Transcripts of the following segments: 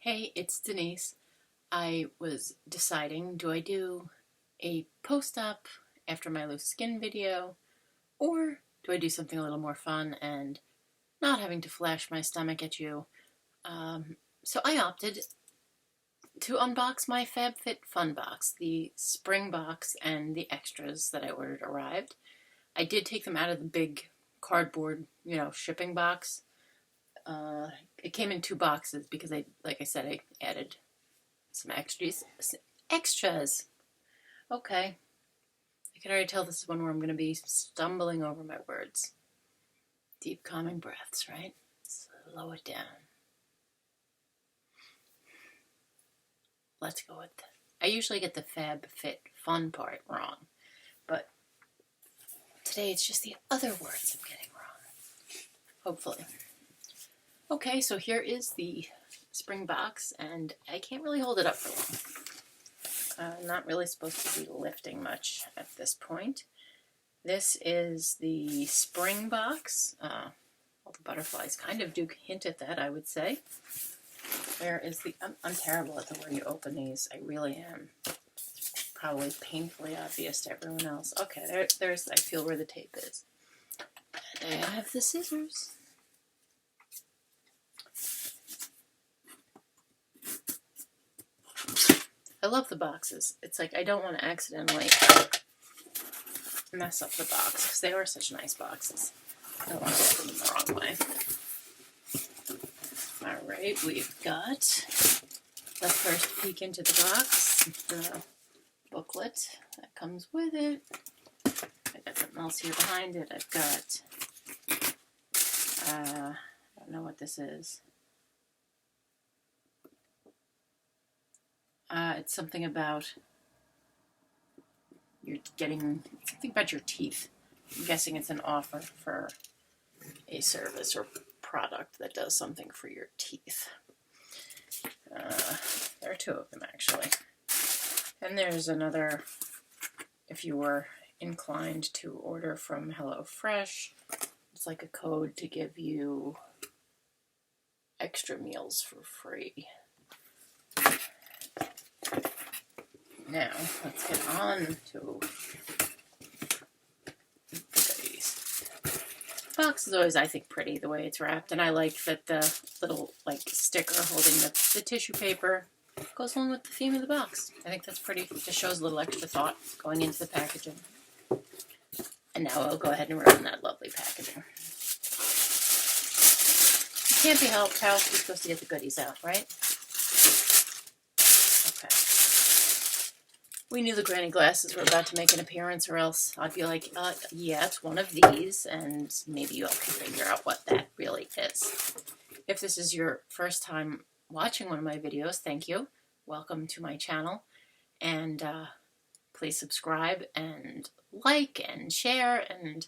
Hey, it's Denise. I was deciding, do I do a post-op after my loose skin video, or do I do something a little more fun and not having to flash my stomach at you? So I opted to unbox my Fab Fit Fun box. The spring box and the extras that I ordered arrived. I did take them out of the big cardboard, shipping box. It came in two boxes because like I said, I added some extras. Extras. Okay. I can already tell this is one where I'm going to be stumbling over my words. Deep, calming breaths, right? Slow it down. Let's go with I usually get the Fab Fit Fun part wrong, but today it's just the other words I'm getting wrong. Hopefully. Okay, so here is the spring box, and I can't really hold it up for long. I'm not really supposed to be lifting much at this point. This is the spring box. All the butterflies kind of do hint at that, I would say. Where is the... I'm terrible at the way you open these. I really am. Probably painfully obvious to everyone else. Okay, there's... I feel where the tape is. And I have the scissors. I love the boxes. It's like I don't want to accidentally mess up the box because they are such nice boxes. I don't want to open them the wrong way. Alright, we've got the first peek into the box, the booklet that comes with it. I got something else here behind it. I've got, I don't know what this is. It's something about something about your teeth. I'm guessing it's an offer for a service or product that does something for your teeth. There are two of them, actually. And there's another, if you were inclined to order from HelloFresh, it's like a code to give you extra meals for free. Now, let's get on to the goodies. The box is always, I think, pretty the way it's wrapped, and I like that the little sticker holding the tissue paper goes along with the theme of the box. I think that's pretty. It just shows a little extra thought going into the packaging. And now I'll go ahead and ruin that lovely packaging. It can't be helped. How else are we supposed to get the goodies out, right? Okay. We knew the granny glasses were about to make an appearance, or else I'd be like, yeah, it's one of these, and maybe you all can figure out what that really is. If this is your first time watching one of my videos, thank you. Welcome to my channel, and please subscribe, and like, and share, and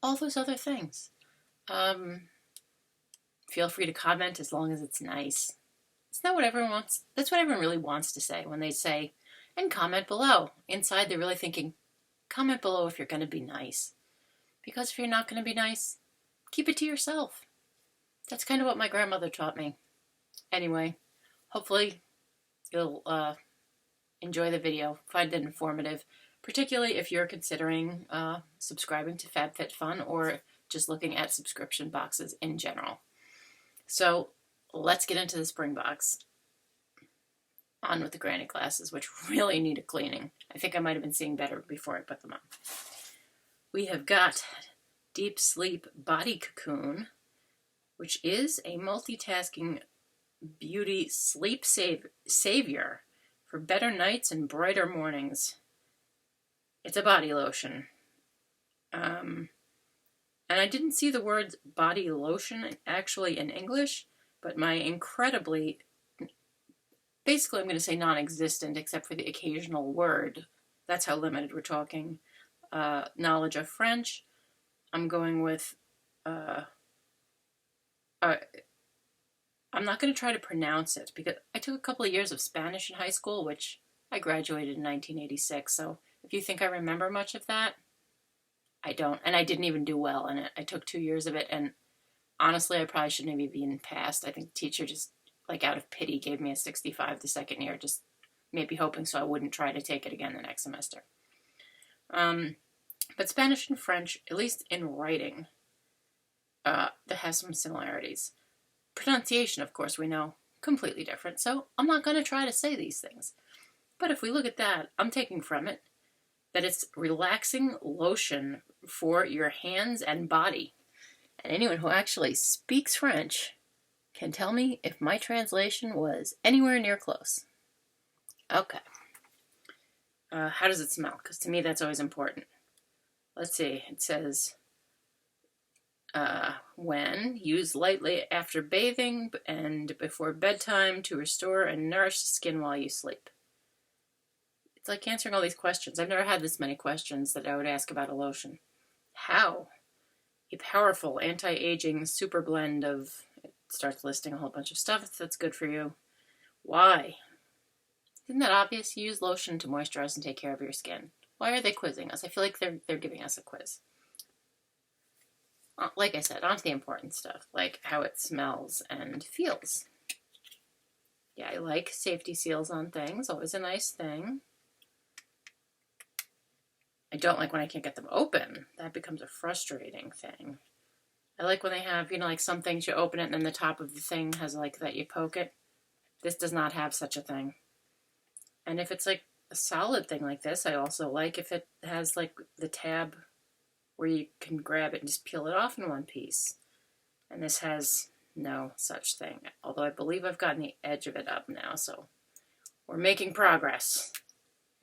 all those other things. Feel free to comment as long as it's nice. It's not what everyone wants. That's what everyone really wants to say when they say, and comment below. Inside, they're really thinking, comment below if you're going to be nice. Because if you're not going to be nice, keep it to yourself. That's kind of what my grandmother taught me. Anyway, hopefully you'll enjoy the video, find it informative, particularly if you're considering subscribing to Fab Fit Fun or just looking at subscription boxes in general. So let's get into the spring box. On with the granny glasses, which really need a cleaning. I think I might have been seeing better before I put them on. We have got Deep Sleep Body Cocoon, which is a multitasking beauty sleep savior for better nights and brighter mornings. It's a body lotion. And I didn't see the words body lotion actually in English, but my incredibly... Basically, I'm going to say non-existent, except for the occasional word. That's how limited we're talking. Knowledge of French. I'm going with... I'm not going to try to pronounce it, because I took a couple of years of Spanish in high school, which I graduated in 1986. So if you think I remember much of that, I don't. And I didn't even do well in it. I took 2 years of it, and honestly, I probably shouldn't have even passed. I think the teacher just like out of pity, gave me a 65 the second year, just maybe hoping so I wouldn't try to take it again the next semester. But Spanish and French, at least in writing, that has some similarities. Pronunciation, of course, we know, completely different, so I'm not going to try to say these things. But if we look at that, I'm taking from it that it's relaxing lotion for your hands and body. And anyone who actually speaks French can tell me if my translation was anywhere near close. Okay. How does it smell? Because to me that's always important. Let's see. It says, when used lightly after bathing and before bedtime to restore and nourish the skin while you sleep. It's like answering all these questions. I've never had this many questions that I would ask about a lotion. How? A powerful anti-aging super blend of, it starts listing a whole bunch of stuff that's good for you. Why? Isn't that obvious? You use lotion to moisturize and take care of your skin. Why are they quizzing us? I feel like they're giving us a quiz. Like I said, on to the important stuff, like how it smells and feels. Yeah, I like safety seals on things. Always a nice thing. I don't like when I can't get them open. That becomes a frustrating thing. I like when they have, like some things you open it and then the top of the thing has like that you poke it. This does not have such a thing. And if it's like a solid thing like this, I also like if it has like the tab where you can grab it and just peel it off in one piece. And this has no such thing. Although I believe I've gotten the edge of it up now, so we're making progress.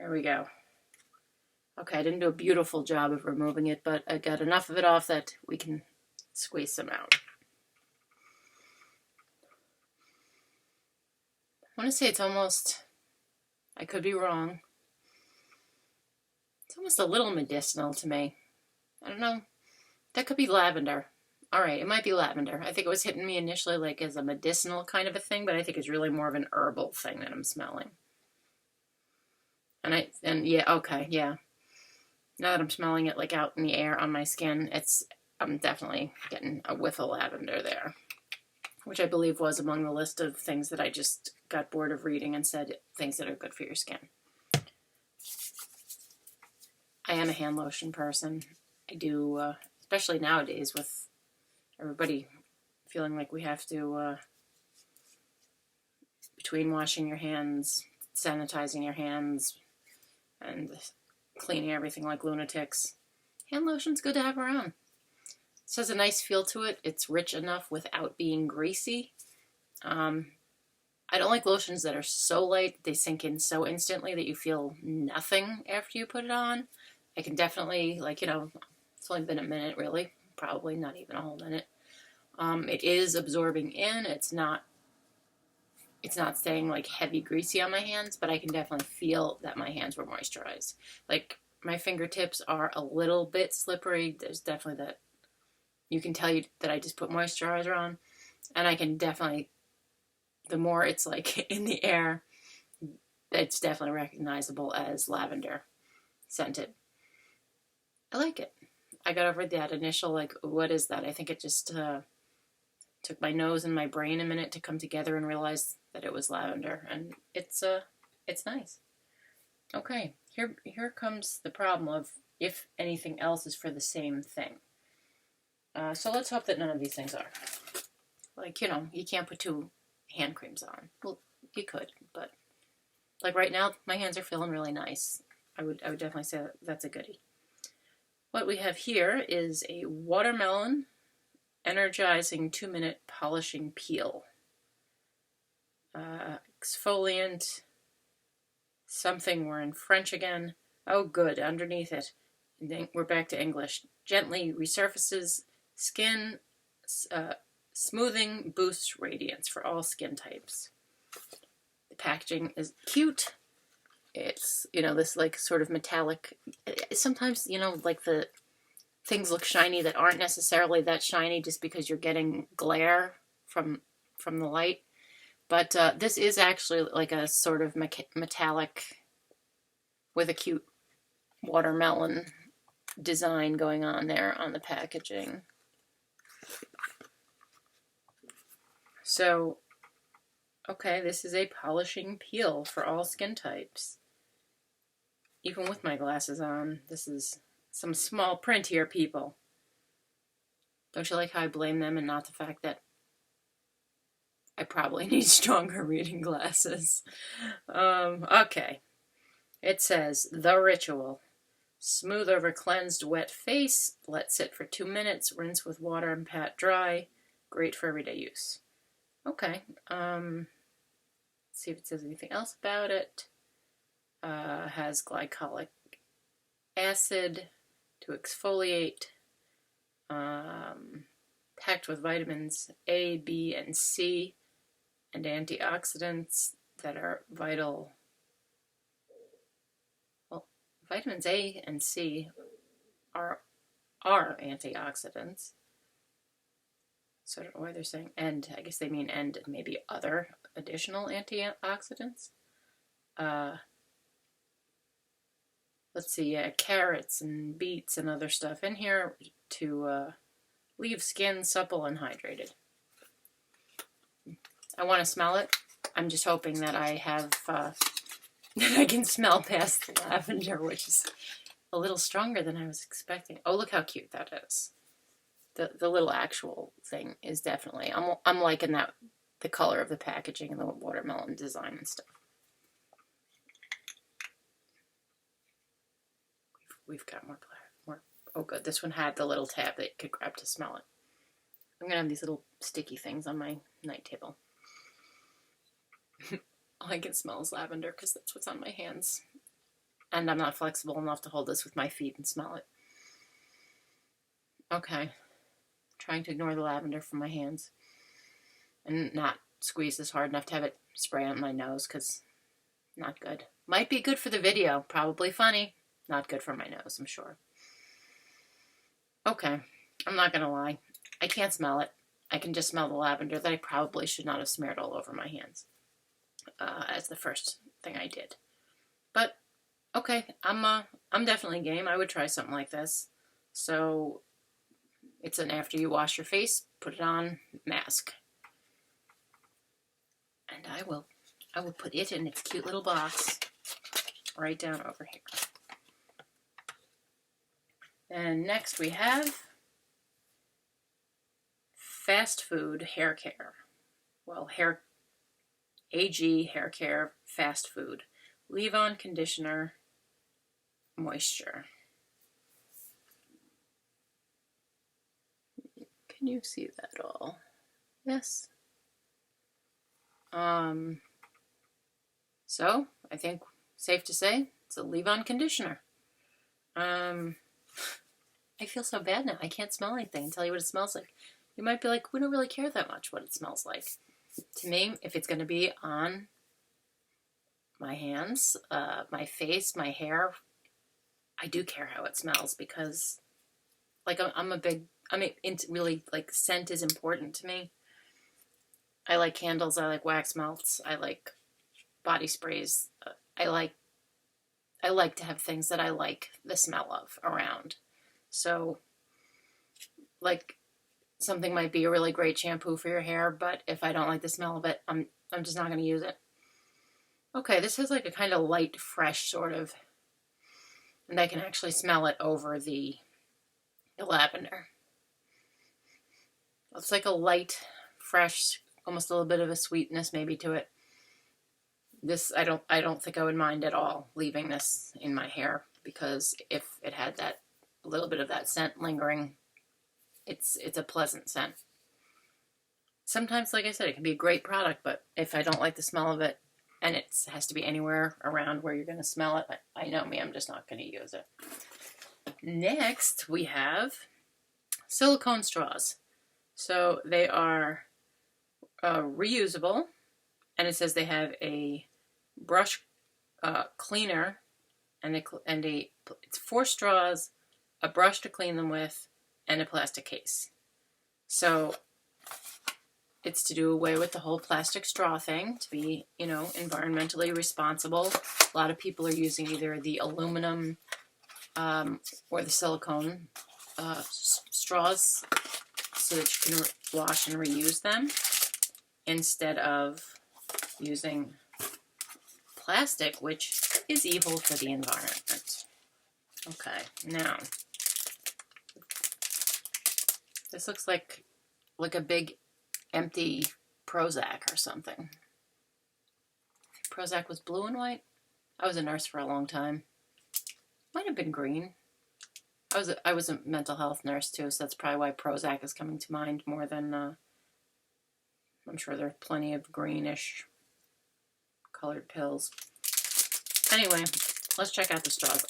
There we go. Okay, I didn't do a beautiful job of removing it, but I got enough of it off that we can squeeze some out. I want to say it's almost, I could be wrong, it's almost a little medicinal to me. I don't know. That could be lavender. All right, it might be lavender. I think it was hitting me initially like as a medicinal kind of a thing, but I think it's really more of an herbal thing that I'm smelling. And yeah, okay, yeah. Now that I'm smelling it like out in the air on my skin, I'm definitely getting a whiff of lavender there, which I believe was among the list of things that I just got bored of reading and said things that are good for your skin. I am a hand lotion person. I do, especially nowadays with everybody feeling like we have to, between washing your hands, sanitizing your hands, and cleaning everything like lunatics, hand lotion's good to have around. This has a nice feel to it. It's rich enough without being greasy. I don't like lotions that are so light they sink in so instantly that you feel nothing after you put it on. I can definitely, it's only been a minute really, probably not even a whole minute. It is absorbing in. It's not staying like heavy greasy on my hands, but I can definitely feel that my hands were moisturized. Like my fingertips are a little bit slippery. There's definitely that. You can tell that I just put moisturizer on, and I can definitely, the more it's like in the air, it's definitely recognizable as lavender scented. I like it. I got over that initial like, what is that? I think it just took my nose and my brain a minute to come together and realize that it was lavender, and it's nice. Okay, here comes the problem of if anything else is for the same thing. So let's hope that none of these things are. Like, you can't put 2 hand creams on. Well, you could, but like right now, my hands are feeling really nice. I would definitely say that's a goodie. What we have here is a watermelon energizing 2-minute polishing peel. Exfoliant, something, we're in French again. Oh good, underneath it, we're back to English. Gently resurfaces skin, smoothing boosts radiance for all skin types. The packaging is cute. It's, this like sort of metallic, sometimes, like the things look shiny that aren't necessarily that shiny just because you're getting glare from the light. But this is actually like a sort of metallic with a cute watermelon design going on there on the packaging. So Okay, this is a polishing peel for all skin types. Even with my glasses on, this is some small print here, people. Don't you like how I blame them and not the fact that I probably need stronger reading glasses? Okay. It says, The Ritual. Smooth over cleansed wet face. Let sit for 2 minutes. Rinse with water and pat dry. Great for everyday use. Okay. Let's see if it says anything else about it. Has glycolic acid to exfoliate. Packed with vitamins A, B, and C, and antioxidants that are vital. Well, vitamins A and C are antioxidants. So I don't know why they're saying and. I guess they mean and maybe other additional antioxidants. Let's see, carrots and beets and other stuff in here to leave skin supple and hydrated. I want to smell it. I'm just hoping that I have that I can smell past the lavender, which is a little stronger than I was expecting. Oh, look how cute that is. The little actual thing is definitely. I'm liking that, the color of the packaging and the watermelon design and stuff. We've got more. Oh, good. This one had the little tab that you could grab to smell it. I'm gonna have these little sticky things on my night table. All I can smell is lavender because that's what's on my hands. And I'm not flexible enough to hold this with my feet and smell it. Okay. Trying to ignore the lavender from my hands. And not squeeze this hard enough to have it spray on my nose because not good. Might be good for the video. Probably funny. Not good for my nose, I'm sure. Okay. I'm not going to lie. I can't smell it. I can just smell the lavender that I probably should not have smeared all over my hands as the first thing I did. But, okay, I'm definitely game. I would try something like this. So, it's an after you wash your face, put it on, mask. And I will put it in its cute little box right down over here. And next we have fast food hair care. Well, AG hair care fast food. Leave-on conditioner moisture. Can you see that all? Yes. So I think safe to say it's a leave-on conditioner. I feel so bad now. I can't smell anything and tell you what it smells like. You might be like, we don't really care that much what it smells like. To me, if it's going to be on my hands, my face, my hair, I do care how it smells because, like, really, like, scent is important to me. I like candles. I like wax melts. I like body sprays. I like to have things that I like the smell of around. So, like, something might be a really great shampoo for your hair, but if I don't like the smell of it, I'm just not going to use it. Okay, this has like a kind of light, fresh sort of, and I can actually smell it over the lavender. It's like a light, fresh, almost a little bit of a sweetness maybe to it. This, I don't think I would mind at all leaving this in my hair because if it had that a little bit of that scent lingering, it's a pleasant scent. Sometimes, like I said, it can be a great product, but if I don't like the smell of it and it has to be anywhere around where you're going to smell it, I know me, I'm just not going to use it. Next, we have silicone straws. So they are reusable, and it says they have a brush cleaner, and it's 4 straws, a brush to clean them with, and a plastic case. So it's to do away with the whole plastic straw thing, to be, environmentally responsible. A lot of people are using either the aluminum or the silicone straws so that you can wash and reuse them instead of using plastic, which is evil for the environment. Okay, now, this looks like a big empty Prozac or something. Prozac was blue and white. I was a nurse for a long time. Might have been green. I was a mental health nurse too, so that's probably why Prozac is coming to mind more than, I'm sure there are plenty of greenish colored pills. Anyway, let's check out the straws.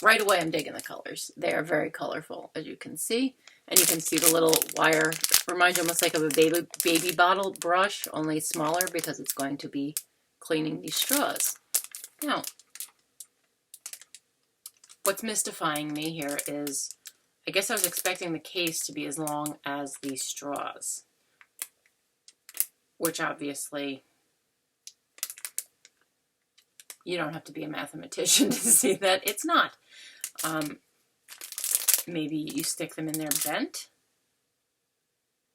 Right away I'm digging the colors. They are very colorful, as you can see. And you can see the little wire. Reminds you almost like of a baby bottle brush, only smaller because it's going to be cleaning these straws. Now, what's mystifying me here is, I guess I was expecting the case to be as long as these straws, which obviously you don't have to be a mathematician to see that it's not. Maybe you stick them in there bent?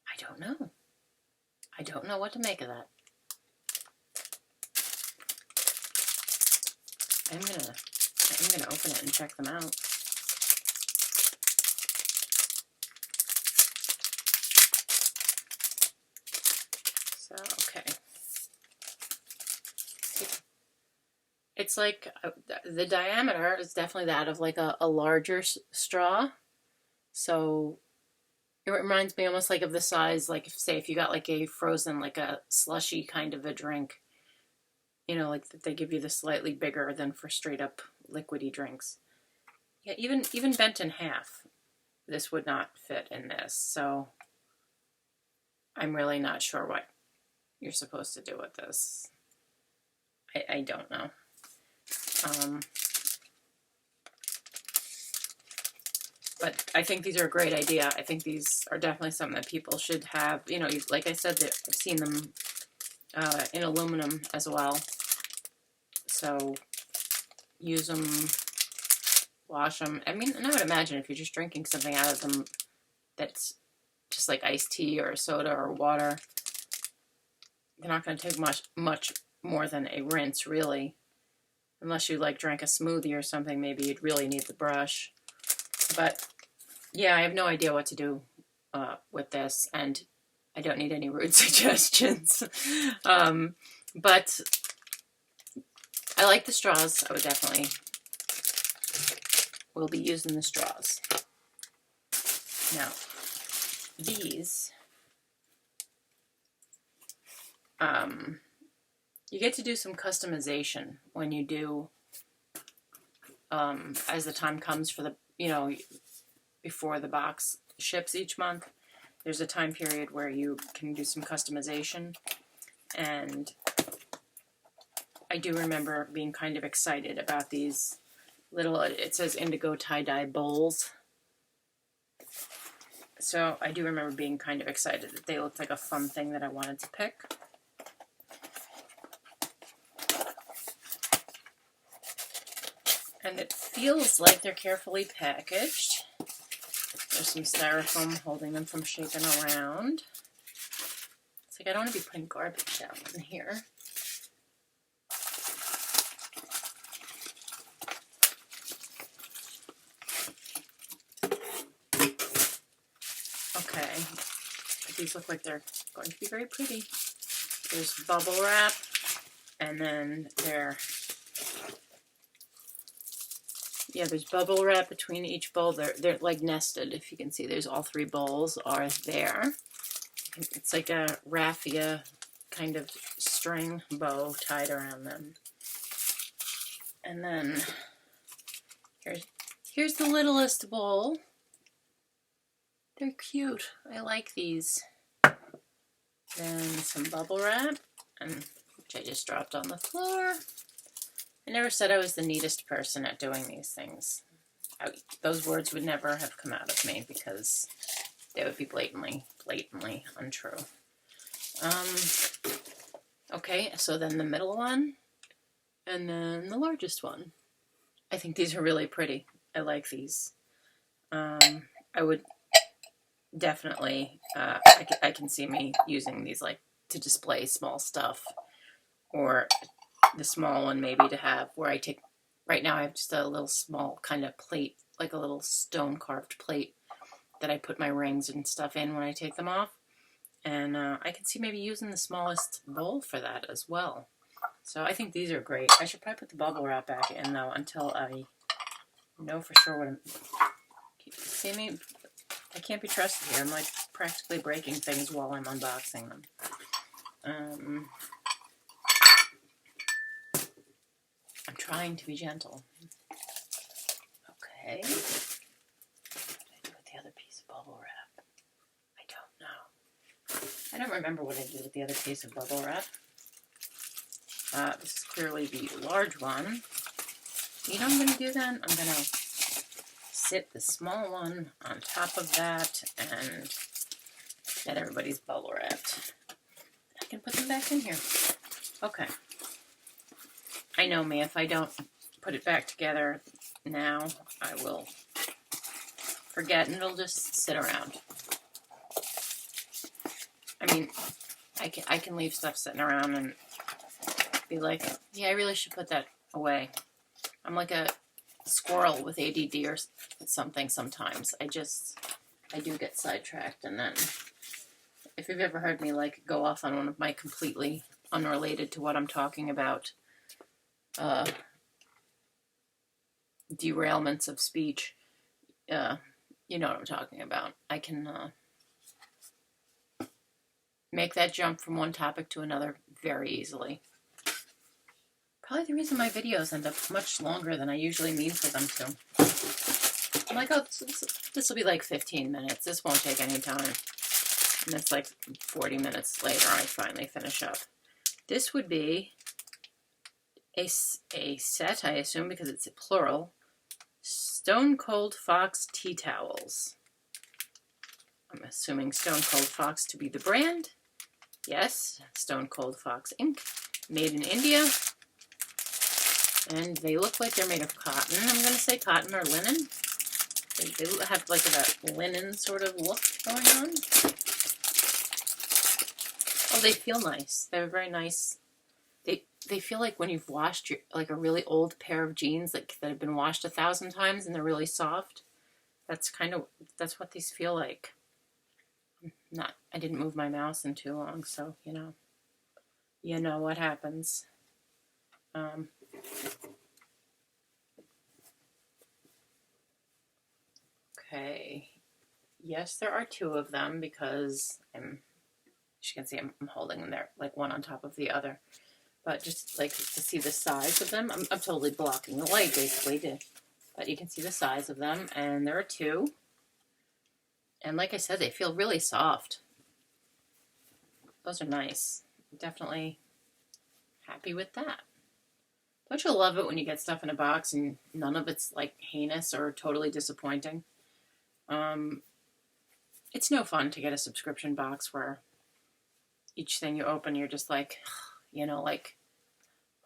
I don't know. I don't know what to make of that. I'm gonna open it and check them out. So, okay. It's like, the diameter is definitely that of like a larger straw. So it reminds me almost like of the size, like if you got like a frozen, like a slushy kind of a drink, you know, like they give you the slightly bigger than for straight up liquidy drinks. Yeah, even bent in half, this would not fit in this. So I'm really not sure what you're supposed to do with this. I don't know. But I think these are a great idea. I think these are definitely something that people should have. You know, like I said, I've seen them in aluminum as well. So use them, wash them. I mean, and I would imagine if you're just drinking something out of them that's just like iced tea or soda or water, they're not going to take much more than a rinse, really. Unless you like drank a smoothie or something, maybe you'd really need the brush. But yeah, I have no idea what to do with this, and I don't need any rude suggestions. But I like the straws. I would definitely will be using the straws. Now, these, you get to do some customization when you do, as the time comes for the, you know, before the box ships each month, there's a time period where you can do some customization. And I do remember being kind of excited about these little, it says indigo tie-dye bowls. So I do remember being kind of excited that they looked like a fun thing that I wanted to pick. And it feels like they're carefully packaged. There's some styrofoam holding them from shaking around. It's like I don't want to be putting garbage down in here. Okay, these look like they're going to be very pretty. There's bubble wrap, and then there's bubble wrap between each bowl. They're like nested, if you can see. There's all three bowls are there. It's like a raffia kind of string bow tied around them. And then here's the littlest bowl. They're cute. I like these. Then some bubble wrap, which I just dropped on the floor. I never said I was the neatest person at doing these things. Those words would never have come out of me because they would be blatantly untrue. Okay, so then the middle one, and then the largest one. I think these are really pretty. I like these. I would definitely, I can see me using these like to display small stuff. or the small one maybe to have where I take, right now I have just a little small kind of plate, like a little stone carved plate that I put my rings and stuff in when I take them off. And I can see maybe using the smallest bowl for that as well. So I think these are great. I should probably put the bubble wrap back in though until I know for sure what I'm... See me? I can't be trusted here. I'm like practically breaking things while I'm unboxing them. I'm trying to be gentle. Okay. What did I do with the other piece of bubble wrap? I don't know. I don't remember what I did with the other piece of bubble wrap. This is clearly the large one. You know what I'm going to do then? I'm going to sit the small one on top of that and get everybody's bubble wrapped. I can put them back in here. Okay. I know me, if I don't put it back together now, I will forget and it'll just sit around. I mean, I can leave stuff sitting around and be like, yeah, I really should put that away. I'm like a squirrel with ADD or something sometimes. I do get sidetracked, and then if you've ever heard me like go off on one of my completely unrelated to what I'm talking about derailments of speech, you know what I'm talking about. I can make that jump from one topic to another very easily. Probably the reason my videos end up much longer than I usually mean for them to. I'm like, oh, this will be like 15 minutes. This won't take any time. And it's like 40 minutes later I finally finish up. This would be a set, I assume, because it's a plural. Stone Cold Fox tea towels. I'm assuming Stone Cold Fox to be the brand. Yes, Stone Cold Fox Inc. Made in India. And they look like they're made of cotton. I'm going to say cotton or linen. They have like that linen sort of look going on. Oh, they feel nice. They're very nice. They feel like when you've washed like a really old pair of jeans that have been washed 1,000 times and they're really soft. That's what these feel like. I didn't move my mouse in too long, so you know what happens. Okay. Yes, there are two of them because as you can see, I'm holding them there, like one on top of the other. But just like to see the size of them, I'm totally blocking the light basically, but you can see the size of them, and there are two. And like I said, they feel really soft. Those are nice. I'm definitely happy with that. Don't you love it when you get stuff in a box and none of it's like heinous or totally disappointing? It's no fun to get a subscription box where each thing you open, you're just like, like,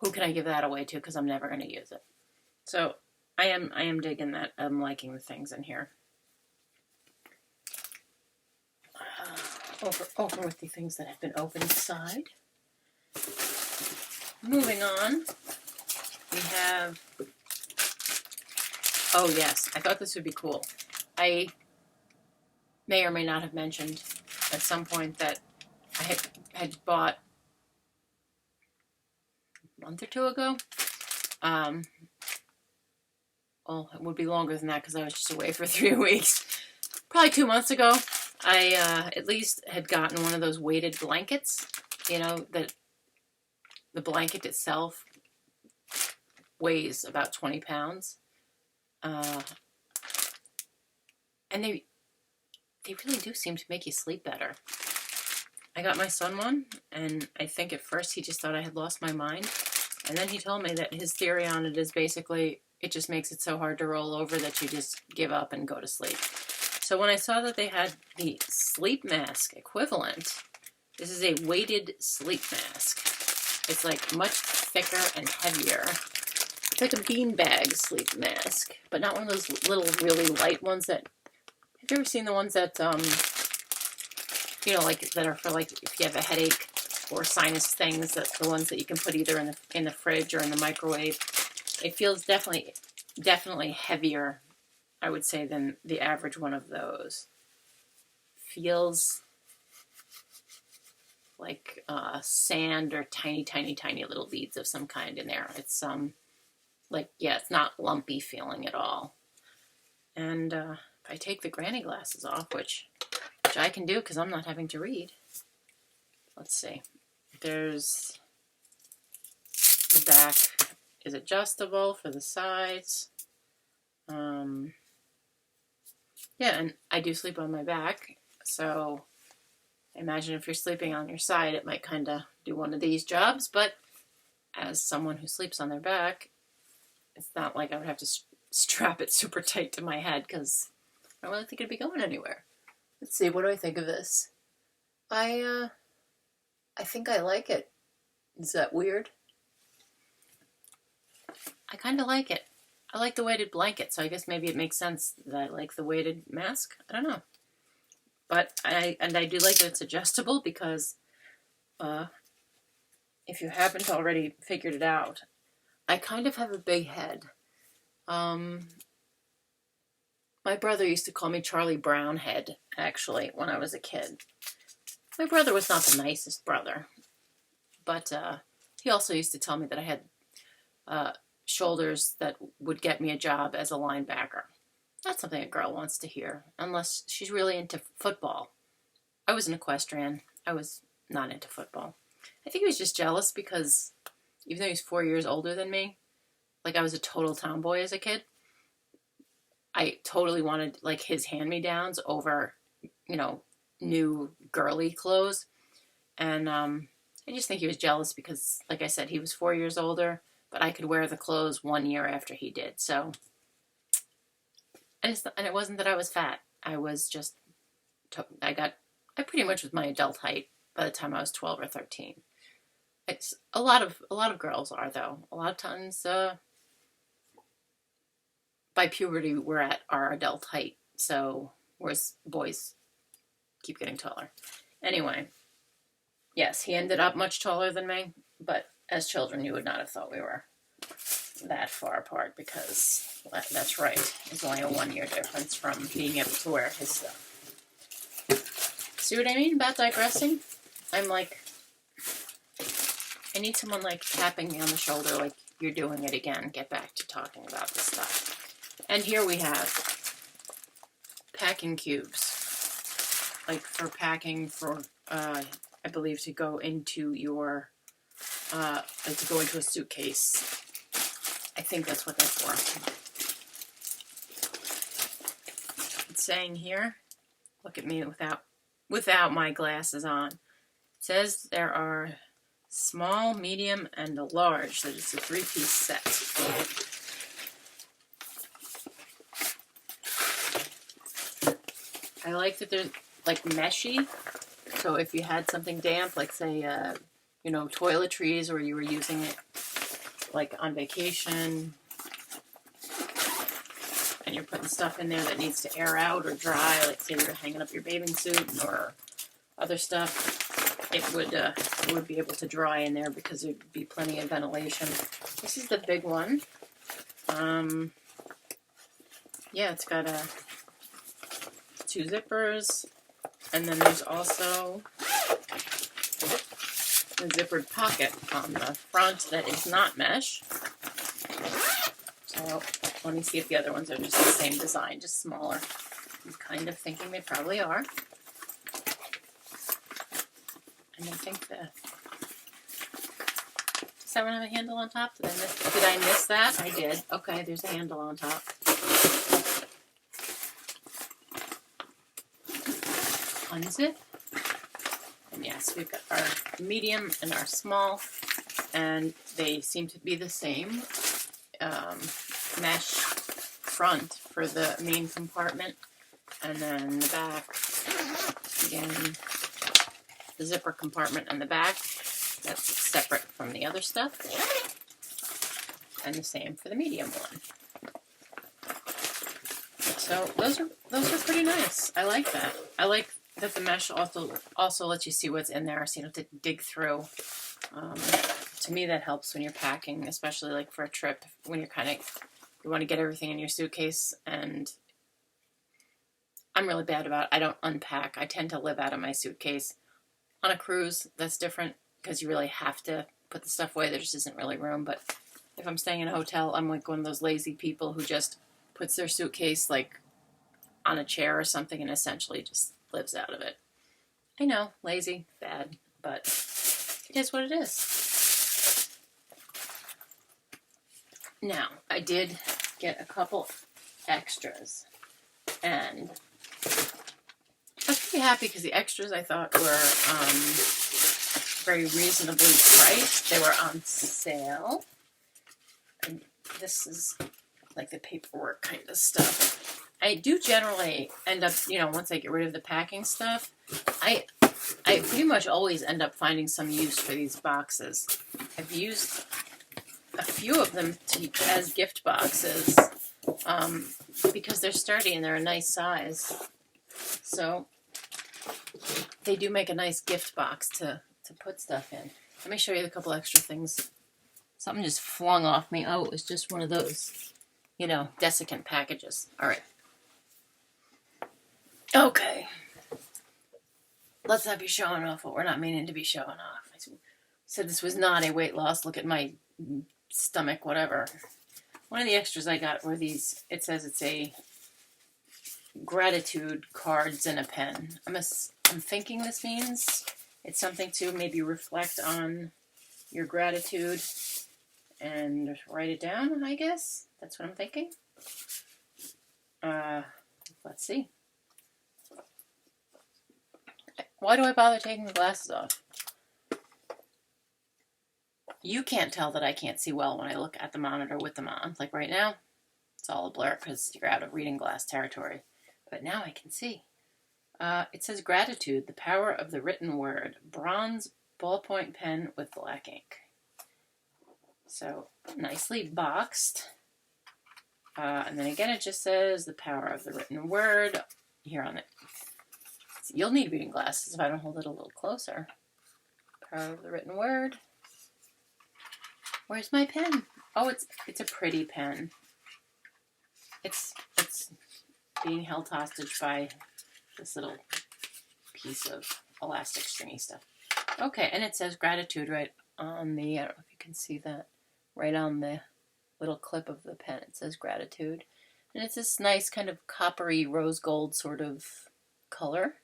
who can I give that away to? Because I'm never going to use it. So I am digging that. I'm liking the things in here. Over with the things that have been opened aside. Moving on, we have. Oh yes, I thought this would be cool. I may or may not have mentioned at some point that I had bought a month or two ago. Well, it would be longer than that because I was just away for 3 weeks. Probably 2 months ago, I at least had gotten one of those weighted blankets. That the blanket itself weighs about 20 pounds. And they really do seem to make you sleep better. I got my son one, and I think at first he just thought I had lost my mind. And then he told me that his theory on it is basically it just makes it so hard to roll over that you just give up and go to sleep. So when I saw that they had the sleep mask equivalent, this is a weighted sleep mask. It's like much thicker and heavier. It's like a beanbag sleep mask, but not one of those little really light ones that... Have you ever seen the ones that, like that are for like if you have a headache for sinus things, that the ones that you can put either in the fridge or in the microwave. It feels definitely heavier, I would say, than the average one of those. Feels like sand or tiny, tiny, tiny little beads of some kind in there. It's like, yeah, it's not lumpy feeling at all. And if I take the granny glasses off, which I can do because I'm not having to read. Let's see. There's the back is adjustable for the sides. Yeah, and I do sleep on my back, so imagine if you're sleeping on your side, it might kind of do one of these jobs, but as someone who sleeps on their back, it's not like I would have to strap it super tight to my head because I don't really think it'd be going anywhere. Let's see, what do I think of this? I think I like it. Is that weird? I kind of like it. I like the weighted blanket, so I guess maybe it makes sense that I like the weighted mask. I don't know. But I do like that it's adjustable because if you haven't already figured it out, I kind of have a big head. My brother used to call me Charlie Brown Head, actually, when I was a kid. My brother was not the nicest brother, but he also used to tell me that I had shoulders that would get me a job as a linebacker. That's something a girl wants to hear, unless she's really into football. I was an equestrian. I was not into football. I think he was just jealous because even though he's 4 years older than me, like I was a total tomboy as a kid, I totally wanted like his hand-me-downs over, new girly clothes. And I just think he was jealous because, like I said, he was 4 years older, but I could wear the clothes 1 year after he did. So, and it wasn't that I was fat. I was just, I pretty much was my adult height by the time I was 12 or 13. It's a lot of girls are, though. A lot of times, by puberty, we're at our adult height. So, whereas boys keep getting taller. Anyway, yes, he ended up much taller than me, but as children, you would not have thought we were that far apart because that's right. It's only a 1 year difference from being able to wear his stuff. See what I mean about digressing? I'm like, I need someone like tapping me on the shoulder like, you're doing it again. Get back to talking about this stuff. And here we have packing cubes. Like for packing for, I believe to go into your, like to go into a suitcase. I think that's what they're for. It's saying here, look at me without my glasses on. It says there are small, medium, and a large. That it's a 3-piece set. I like that they're like meshy. So if you had something damp, like say, toiletries, or you were using it like on vacation, and you're putting stuff in there that needs to air out or dry, like say you're hanging up your bathing suit or other stuff, it would be able to dry in there because there'd be plenty of ventilation. This is the big one. Yeah, it's got 2 zippers, and then there's also a zippered pocket on the front that is not mesh. So let me see if the other ones are just the same design, just smaller. I'm kind of thinking they probably are. And I think does that one have a handle on top? Did I miss that? I did. Okay, there's a handle on top. Unzip. And yes, we've got our medium and our small, and they seem to be the same. Mesh front for the main compartment, and then the back, again, the zipper compartment on the back, that's separate from the other stuff, and the same for the medium one. So those are pretty nice. I like that. I like that the mesh also lets you see what's in there, so you don't have to dig through. To me, that helps when you're packing, especially like for a trip, when you're you want to get everything in your suitcase. And I'm really bad about it. I don't unpack. I tend to live out of my suitcase. On a cruise, that's different because you really have to put the stuff away. There just isn't really room. But if I'm staying in a hotel, I'm like one of those lazy people who just puts their suitcase like on a chair or something and essentially just lives out of it. I know, lazy, bad, but it is what it is. Now, I did get a couple extras, and I was pretty happy because the extras I thought were very reasonably priced. They were on sale. And this is like the paperwork kind of stuff. I do generally end up, once I get rid of the packing stuff, I pretty much always end up finding some use for these boxes. I've used a few of them as gift boxes because they're sturdy and they're a nice size. So they do make a nice gift box to put stuff in. Let me show you a couple extra things. Something just flung off me. Oh, it was just one of those, desiccant packages. All right. Okay. Let's not be showing off what we're not meaning to be showing off. I said this was not a weight loss. Look at my stomach, whatever. One of the extras I got were these. It says it's a gratitude cards and a pen. I'm thinking this means it's something to maybe reflect on your gratitude and write it down, I guess. That's what I'm thinking. Let's see. Why do I bother taking the glasses off? You can't tell that I can't see well when I look at the monitor with them on. Like right now, it's all a blur because you're out of reading glass territory. But now I can see. It says gratitude, the power of the written word. Bronze ballpoint pen with black ink. So nicely boxed. And then again, it just says the power of the written word here on it. You'll need reading glasses if I don't hold it a little closer. Power of the written word. Where's my pen? Oh, it's a pretty pen. It's being held hostage by this little piece of elastic stringy stuff. Okay, and it says gratitude right on the, I don't know if you can see that, right on the little clip of the pen. It says gratitude. And it's this nice kind of coppery rose gold sort of color.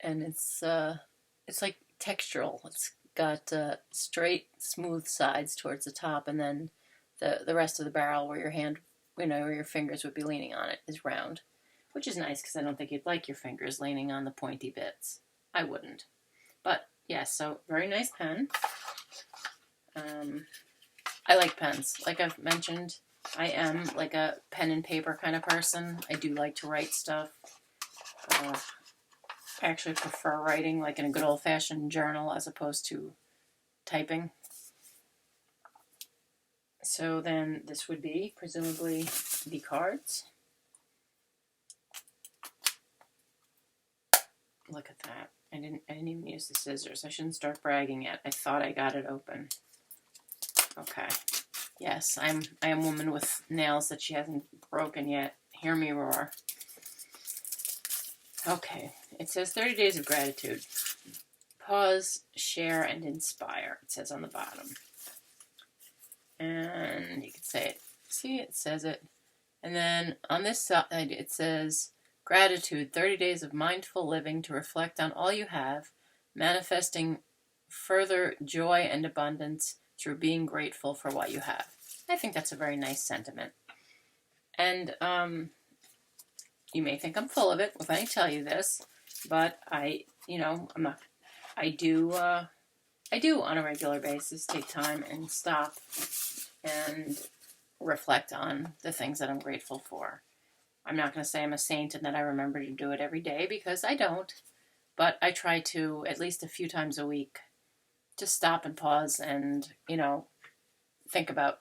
And it's like textural. It's got straight, smooth sides towards the top, and then the rest of the barrel where your hand, where your fingers would be leaning on it is round, which is nice because I don't think you'd like your fingers leaning on the pointy bits. I wouldn't. But, yes, so very nice pen. I like pens. Like I've mentioned, I am like a pen and paper kind of person. I do like to write stuff. I actually prefer writing like in a good old-fashioned journal as opposed to typing. So then this would be presumably the cards. Look at that. I didn't even use the scissors. I shouldn't start bragging yet. I thought I got it open. Okay. Yes, I am a woman with nails that she hasn't broken yet. Hear me roar. Okay. It says 30 days of gratitude. Pause, share, and inspire. It says on the bottom. And you can say it. See, it says it. And then on this side, it says gratitude, 30 days of mindful living to reflect on all you have, manifesting further joy and abundance through being grateful for what you have. I think that's a very nice sentiment. And you may think I'm full of it if I tell you this, but I do on a regular basis take time and stop and reflect on the things that I'm grateful for. I'm not going to say I'm a saint and that I remember to do it every day because I don't, but I try to at least a few times a week to stop and pause and, think about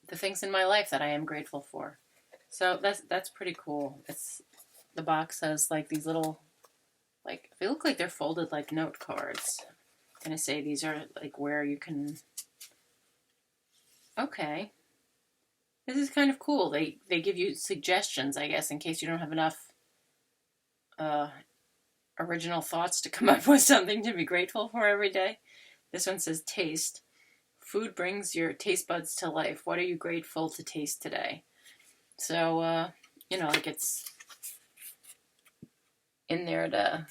the things in my life that I am grateful for. So that's pretty cool. the box has like these little, like, they look like they're folded like note cards. I'm going to say these are like where you can, okay. This is kind of cool. They give you suggestions, I guess, in case you don't have enough original thoughts to come up with something to be grateful for every day. This one says taste. Food brings your taste buds to life. What are you grateful to taste today? So, like it's in there to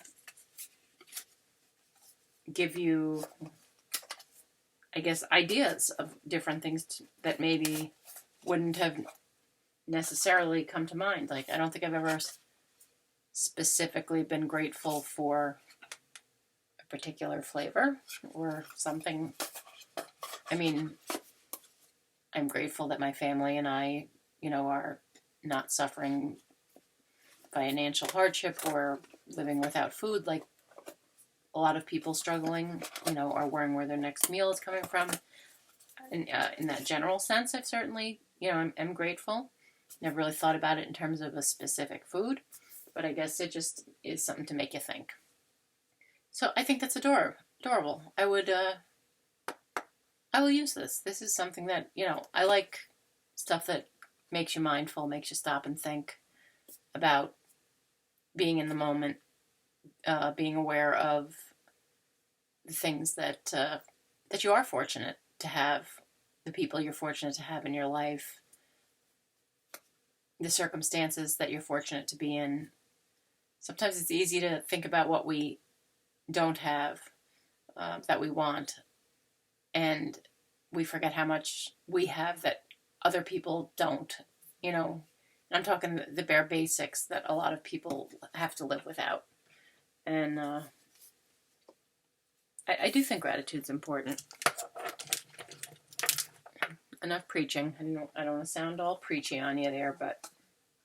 give you, I guess, ideas of different things that maybe wouldn't have necessarily come to mind. Like, I don't think I've ever specifically been grateful for a particular flavor or something. I mean, I'm grateful that my family and I, are not suffering financial hardship or living without food like a lot of people struggling, are worrying where their next meal is coming from. And in that general sense, I've certainly, I'm grateful. Never really thought about it in terms of a specific food, but I guess it just is something to make you think. So I think that's adorable. I will use this. This is something that, I like stuff that makes you mindful, makes you stop and think about being in the moment, being aware of the things that you are fortunate to have, the people you're fortunate to have in your life, the circumstances that you're fortunate to be in. Sometimes it's easy to think about what we don't have, that we want, and we forget how much we have that other people don't, And I'm talking the bare basics that a lot of people have to live without. And I do think gratitude's important. Enough preaching. I don't want to sound all preachy on you there, but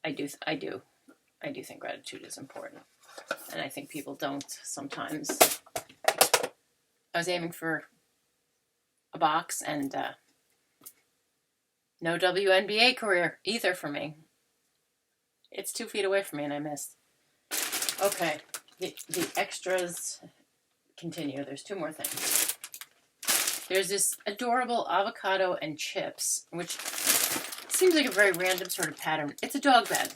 I do think gratitude is important. And I think people don't sometimes. I was aiming for a box, and no WNBA career either for me. It's 2 feet away from me, and I missed. Okay, the extras continue. There's 2 more things. There's this adorable avocado and chips, which seems like a very random sort of pattern. It's a dog bed.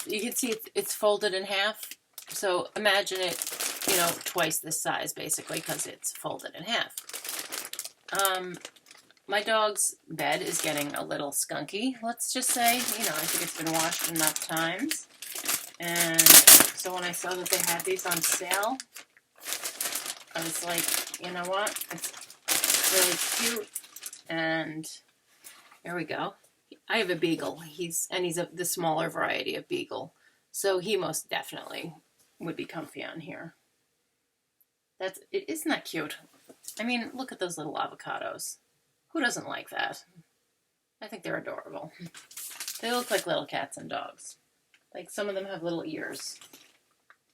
You can see it's folded in half. So imagine it, twice this size, basically, because it's folded in half. My dog's bed is getting a little skunky, let's just say. I think it's been washed enough times. And so when I saw that they had these on sale, I was like, you know what? It's really cute. And here we go. I have a beagle. He's the smaller variety of beagle. So he most definitely would be comfy on here. Isn't that cute? I mean, look at those little avocados. Who doesn't like that? I think they're adorable. They look like little cats and dogs. Like, some of them have little ears.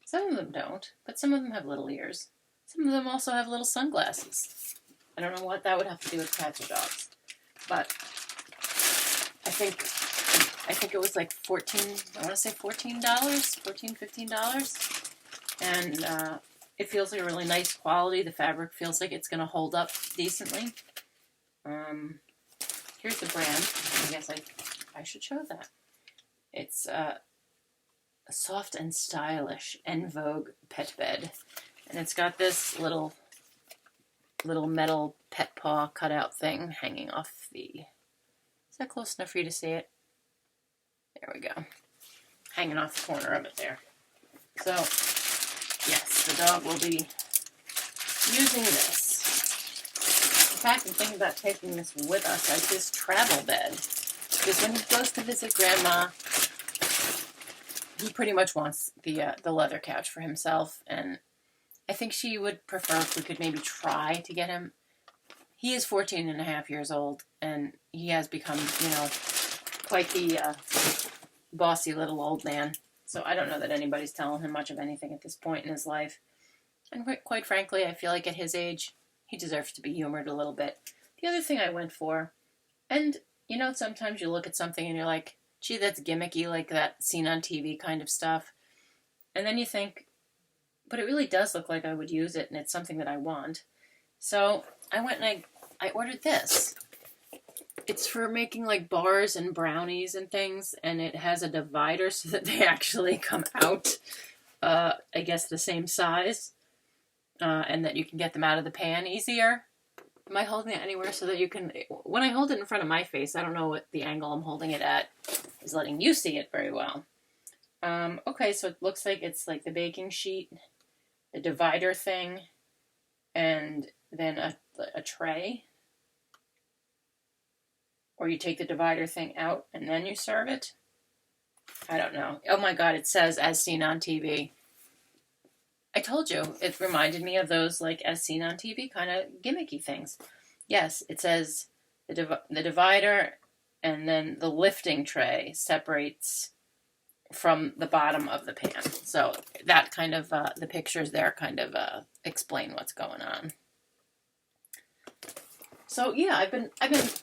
Some of them don't, but some of them have little ears. Some of them also have little sunglasses. I don't know what that would have to do with cats or dogs. But I think it was like $14, I want to say $14, $15. And it feels like a really nice quality. The fabric feels like it's going to hold up decently. Here's the brand. I guess I should show that. It's a soft and stylish En Vogue pet bed. And it's got this little metal pet paw cutout thing hanging off the... Is that close enough for you to see it? There we go. Hanging off the corner of it there. So, yes, the dog will be using this. In fact, I'm thinking about taking this with us as his travel bed. Because when he goes to visit Grandma, he pretty much wants the leather couch for himself. And I think she would prefer if we could maybe try to get him. He is 14 and a half years old, and he has become, quite the bossy little old man. So I don't know that anybody's telling him much of anything at this point in his life. And quite frankly, I feel like at his age, he deserves to be humored a little bit. The other thing I went for, and, sometimes you look at something and you're like, gee, that's gimmicky, like that scene on TV kind of stuff. And then you think, but it really does look like I would use it, and it's something that I want. So I went and I ordered this. It's for making like bars and brownies and things, and it has a divider so that they actually come out, I guess, the same size, and that you can get them out of the pan easier. Am I holding it anywhere so that you can, when I hold it in front of my face, I don't know what the angle I'm holding it at is letting you see it very well. Okay, so it looks like it's like the baking sheet, the divider thing, and then a tray. Or you take the divider thing out and then you serve it. I don't know. Oh my God, it says as seen on TV. I told you, it reminded me of those like as seen on TV kind of gimmicky things. Yes, it says the divider and then the lifting tray separates from the bottom of the pan. So that kind of, the pictures there kind of explain what's going on. So yeah, I've been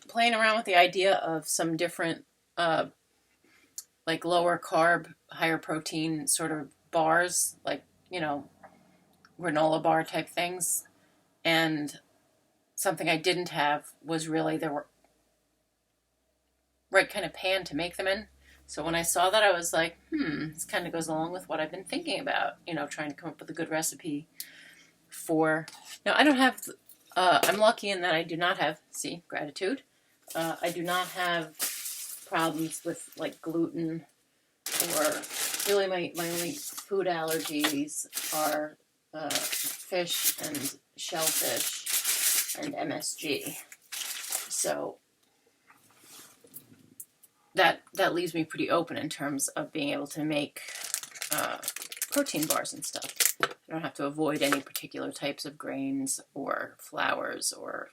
playing around with the idea of some different like lower carb, higher protein sort of bars, like, you know, granola bar type things. And something I didn't have was really the right kind of pan to make them in. So when I saw that, I was like, this kind of goes along with what I've been thinking about, you know, trying to come up with a good recipe for. Now, I don't have, I'm lucky in that I do not have, see, gratitude. I do not have problems with like gluten, or really my only food allergies are fish and shellfish and MSG. So that leaves me pretty open in terms of being able to make protein bars and stuff. I don't have to avoid any particular types of grains or flours, or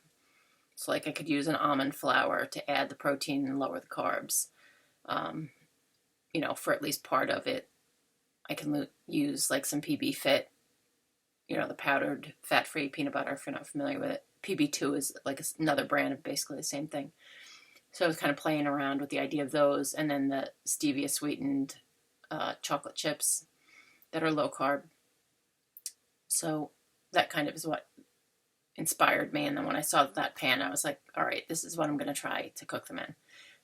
it's like I could use an almond flour to add the protein and lower the carbs. You know, for at least part of it, I can use like some PB Fit, you know, the powdered fat-free peanut butter, if you're not familiar with it. PB2 is like another brand of basically the same thing. So I was kind of playing around with the idea of those, and then the stevia sweetened chocolate chips that are low carb. So that kind of is what inspired me. And then when I saw that pan, I was like, all right, this is what I'm going to try to cook them in.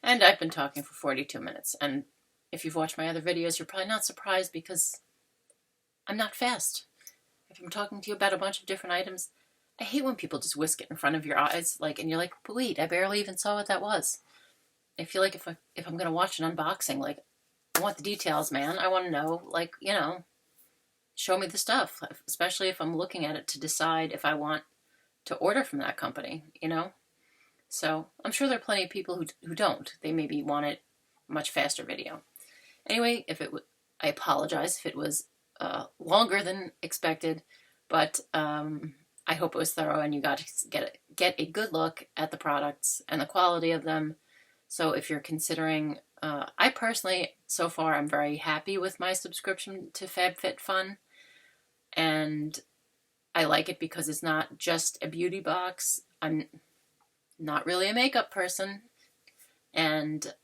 And I've been talking for 42 minutes. And if you've watched my other videos, you're probably not surprised because I'm not fast. If I'm talking to you about a bunch of different items, I hate when people just whisk it in front of your eyes, like, and you're like, but wait, I barely even saw what that was. I feel like if I'm going to watch an unboxing, like, I want the details, man. I want to know, like, you know, show me the stuff, especially if I'm looking at it to decide if I want to order from that company, you know? So I'm sure there are plenty of people who don't. They maybe want it much faster video. Anyway, I apologize if it was longer than expected, but I hope it was thorough and you got to get a good look at the products and the quality of them. So if you're considering, I personally, so far, I'm very happy with my subscription to Fab Fit Fun. And I like it because it's not just a beauty box. I'm not really a makeup person. And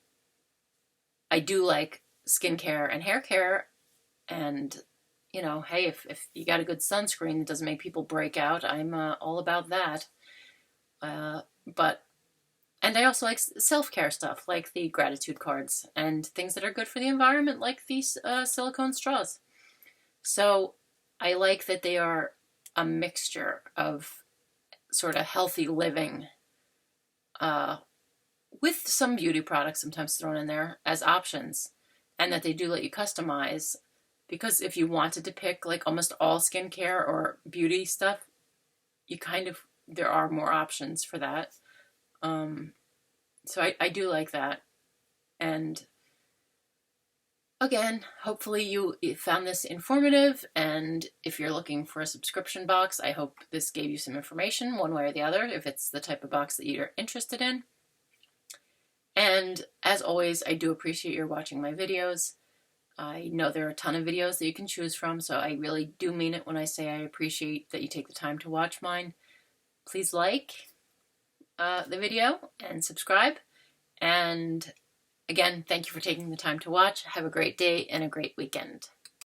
I do like skincare and hair care. And, you know, hey, if you got a good sunscreen that doesn't make people break out, I'm all about that. And I also like self-care stuff, like the gratitude cards and things that are good for the environment, like these silicone straws. So I like that they are a mixture of sort of healthy living with some beauty products sometimes thrown in there as options, and that they do let you customize. Because if you wanted to pick like almost all skincare or beauty stuff, there are more options for that. So I do like that. And again, hopefully you found this informative, and if you're looking for a subscription box, I hope this gave you some information one way or the other, if it's the type of box that you're interested in. And as always, I do appreciate your watching my videos. I know there are a ton of videos that you can choose from, so I really do mean it when I say I appreciate that you take the time to watch mine. Please like the video and subscribe. And again, thank you for taking the time to watch. Have a great day and a great weekend.